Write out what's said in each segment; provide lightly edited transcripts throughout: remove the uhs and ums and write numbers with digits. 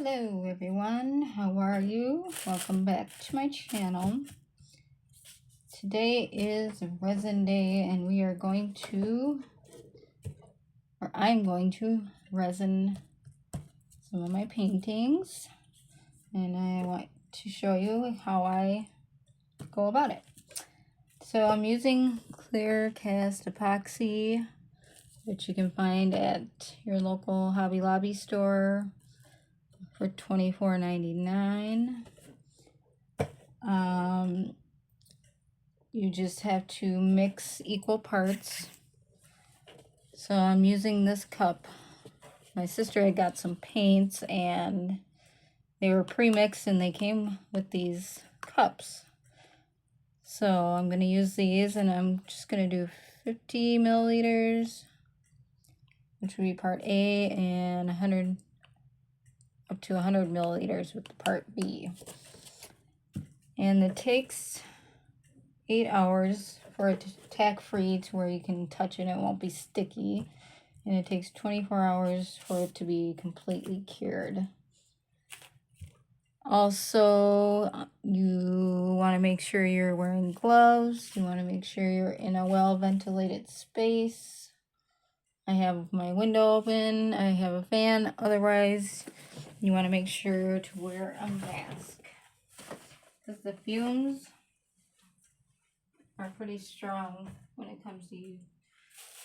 Hello everyone, how are you? Welcome back to my channel. Today is resin day and we are going to, or I'm going to resin some of my paintings, and I want to show you how I go about it. So I'm using clear cast epoxy, which you can find at your local Hobby Lobby store for $24.99. You just have to mix equal parts. So I'm using this cup. My sister had got some paints and they were pre-mixed and they came with these cups. So I'm going to use these, and I'm just going to do 50 milliliters, which would be part A, and 100 up to 100 milliliters with the part B. And it takes 8 hours for it to tack free to where you can touch it and it won't be sticky. And it takes 24 hours for it to be completely cured. Also, you want to make sure you're wearing gloves. You want to make sure you're in a well-ventilated space. I have my window open. I have a fan. Otherwise, you want to make sure to wear a mask, because the fumes are pretty strong when it comes to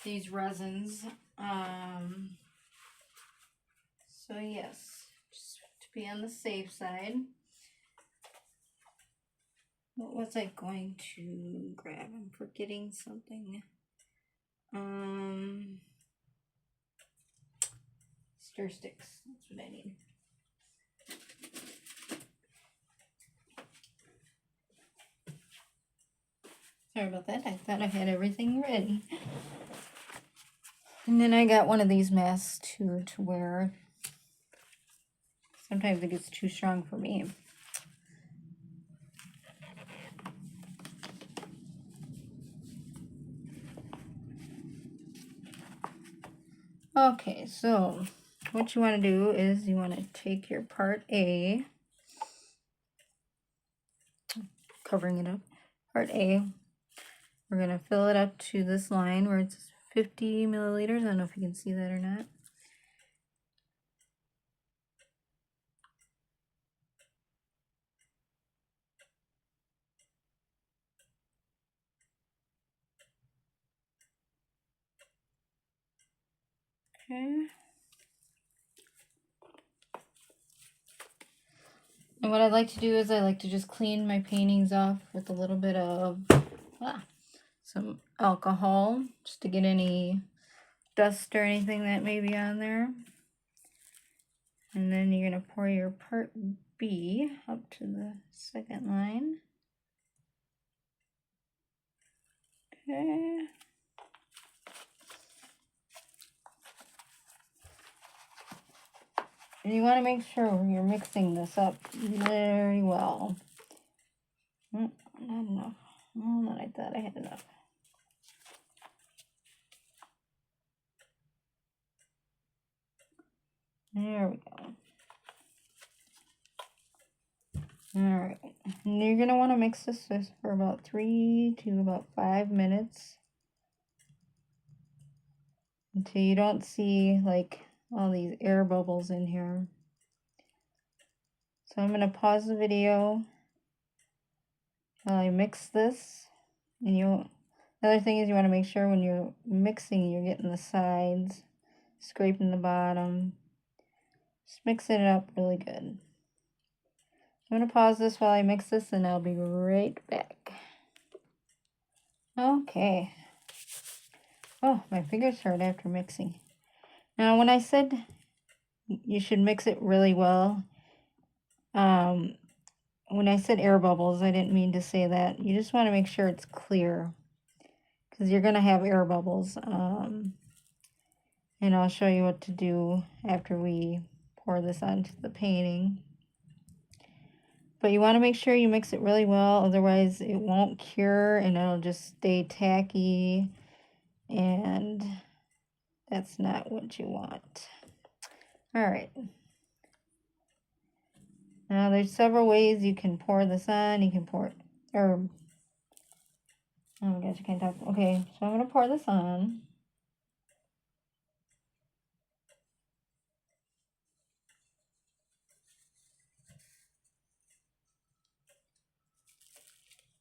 these resins. So yes, just to be on the safe side. What was I going to grab? I'm forgetting something. Stir sticks. That's what I need. Sorry about that. I thought I had everything ready. And then I got one of these masks too to wear. Sometimes it gets too strong for me. Okay, so what you want to do is you want to take your part A, covering it up, part A, we're going to fill it up to this line where it's 50 milliliters. I don't know if you can see that or not. Okay. And what I like to do is I like to just clean my paintings off with a little bit of some alcohol, just to get any dust or anything that may be on there. And then you're going to pour your part B up to the second line. Okay. And you want to make sure you're mixing this up very well. Not enough. Well, not I thought I had enough. There we go. Alright. And you're going to want to mix this for about 3 to about 5 minutes. Until you don't see like all these air bubbles in here. So I'm going to pause the video while I mix this. And another thing is you want to make sure when you're mixing, you're getting the sides, scraping the bottom, just mixing it up really good. I'm going to pause this while I mix this, and I'll be right back. Okay. Oh, my fingers hurt after mixing. Now, when I said you should mix it really well, when I said air bubbles, I didn't mean to say that. You just want to make sure it's clear, because you're going to have air bubbles. And I'll show you what to do after we pour this onto the painting. But you want to make sure you mix it really well, otherwise it won't cure and it'll just stay tacky, and that's not what you want. Alright. Now there's several ways you can pour this on. You can pour it, or, oh my gosh, I can't talk. Okay, so I'm going to pour this on.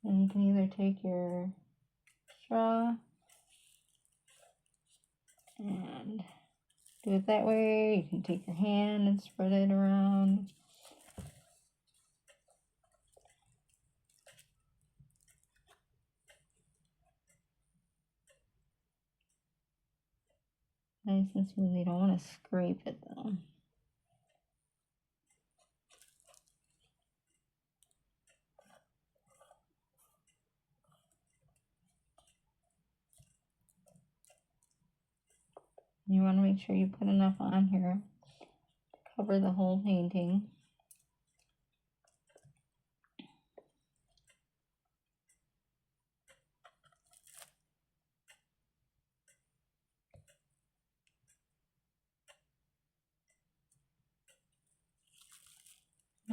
And you can either take your straw and do it that way. You can take your hand and spread it around. Nice and smooth. You don't want to scrape it though. You want to make sure you put enough on here to cover the whole painting.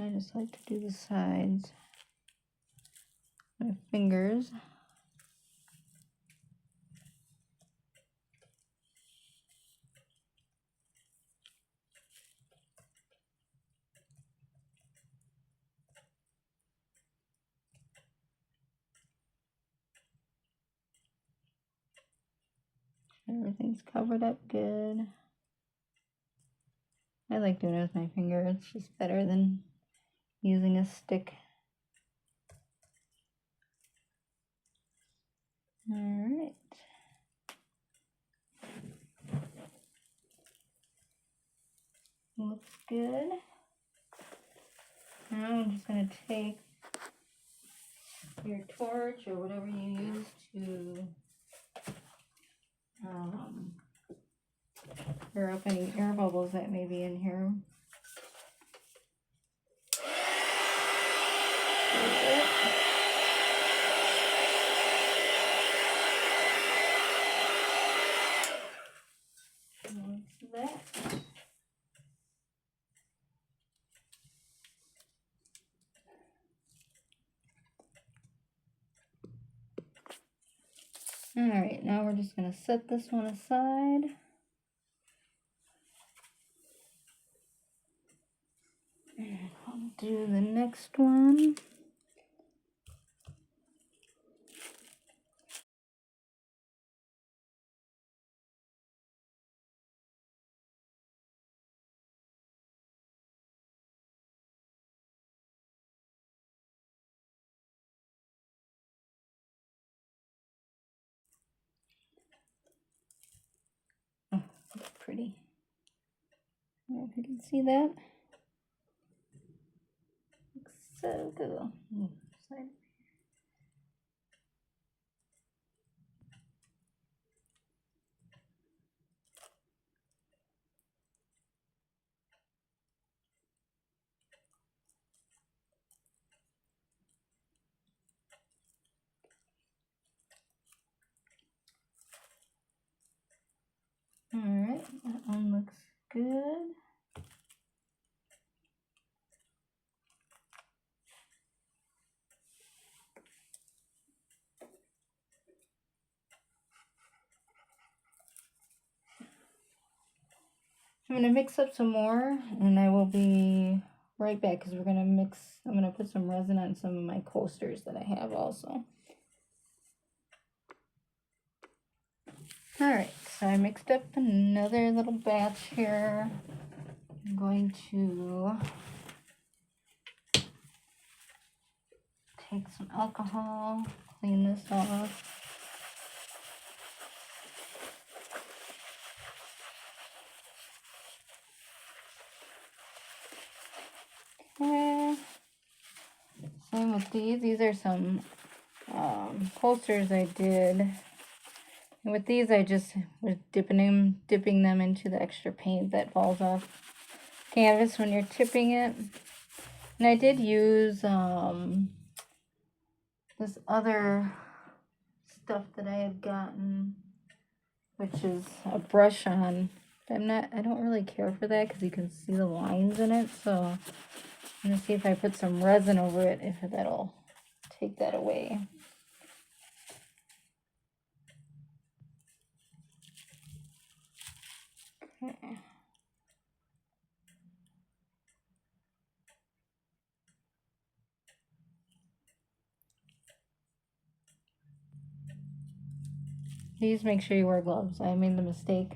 I just like to do the sides. My fingers. Everything's covered up good. I like doing it with my finger. It's just better than using a stick. Alright. Looks good. Now I'm just going to take your torch or whatever you use to clear up any air bubbles that may be in here. That. Alright, now we're just going to set this one aside. And I'll do the next one. Oh, that's pretty. I don't know if you can see that. Looks so cool. Alright, that one looks good. I'm going to mix up some more and I will be right back because we're going to mix. I'm going to put some resin on some of my coasters that I have also. Alright, so I mixed up another little batch here. I'm going to take some alcohol, clean this off. Okay. Same with these. These are some coasters I did. And with these, I just was dipping them into the extra paint that falls off canvas when you're tipping it. And I did use this other stuff that I had gotten, which is a brush on. I don't really care for that because you can see the lines in it, so I'm gonna see if I put some resin over it, if that'll take that away. Okay. Please make sure you wear gloves. I made the mistake.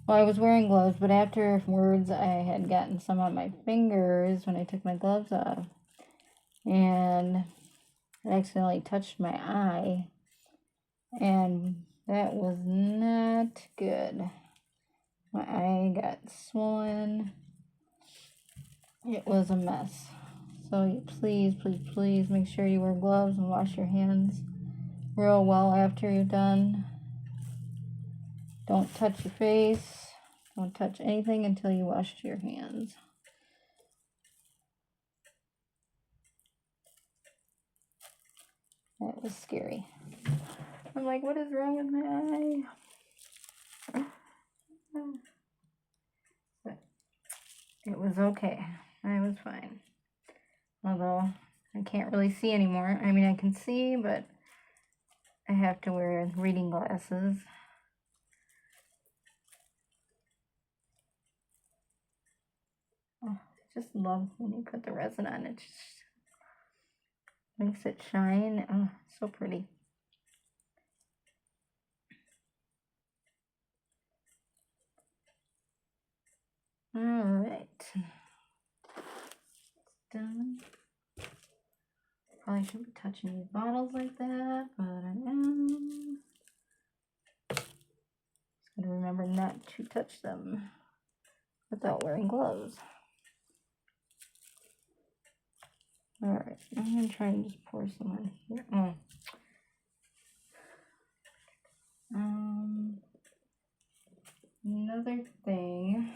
Well, I was wearing gloves, but afterwards I had gotten some on my fingers when I took my gloves off. And I accidentally touched my eye. And that was not good. My eye got swollen. It was a mess. So please, please, please make sure you wear gloves and wash your hands real well after you're done. Don't touch your face. Don't touch anything until you wash your hands. That was scary. I'm like, what is wrong with my eye? But it was okay. I was fine. Although I can't really see anymore. I mean, I can see, but I have to wear reading glasses. Oh, I just love when you put the resin on. It just makes it shine. Oh, so pretty. All right. Done. Probably shouldn't be touching these bottles like that, but I am. Just gotta remember not to touch them without wearing gloves. All right, I'm gonna try and just pour some on here. Oh. Another thing.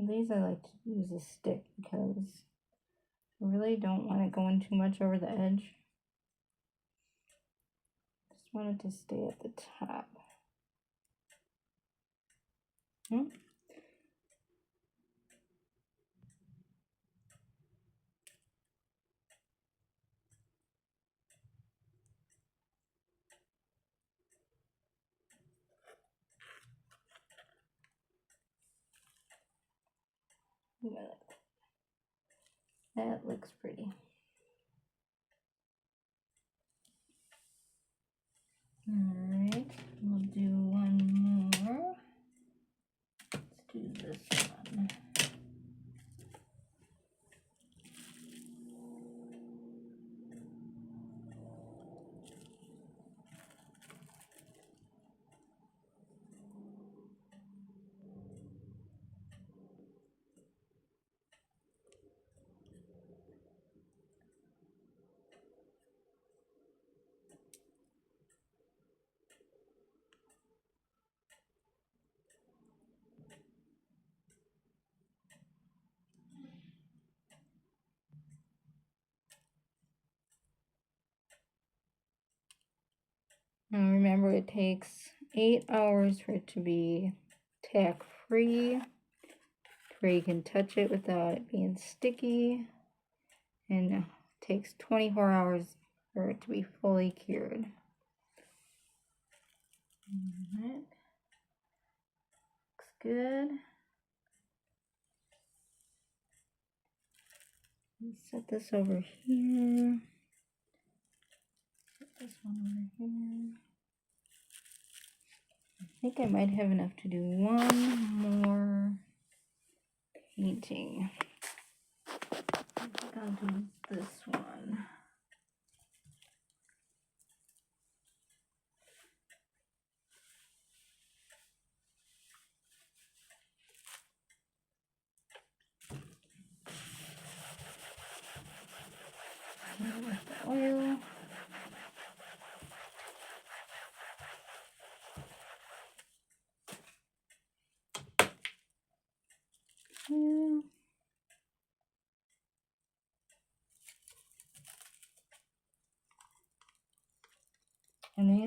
These I like to use a stick because I really don't want it going too much over the edge. Just want it to stay at the top. That looks pretty. Alright, we'll do one more. Let's do this one. Now remember, it takes 8 hours for it to be tack free, where you can touch it without it being sticky, and it takes 24 hours for it to be fully cured. Alright. Looks good. Set this over here. Set this one over here. I think I might have enough to do one more painting. I think I'll do this one.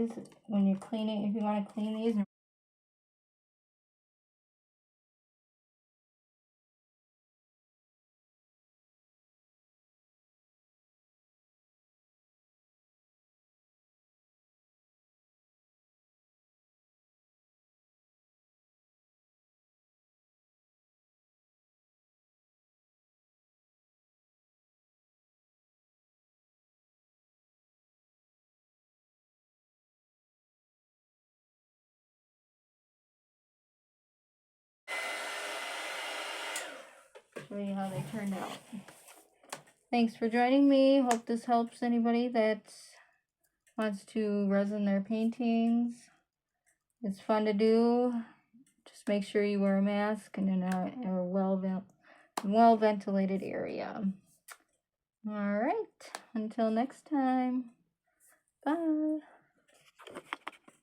guys when you're cleaning, if you want to clean these. Show you how they turned out. Thanks for joining me. Hope this helps anybody that wants to resin their paintings. It's fun to do. Just make sure you wear a mask and in a well ventilated area. All right, until next time. Bye.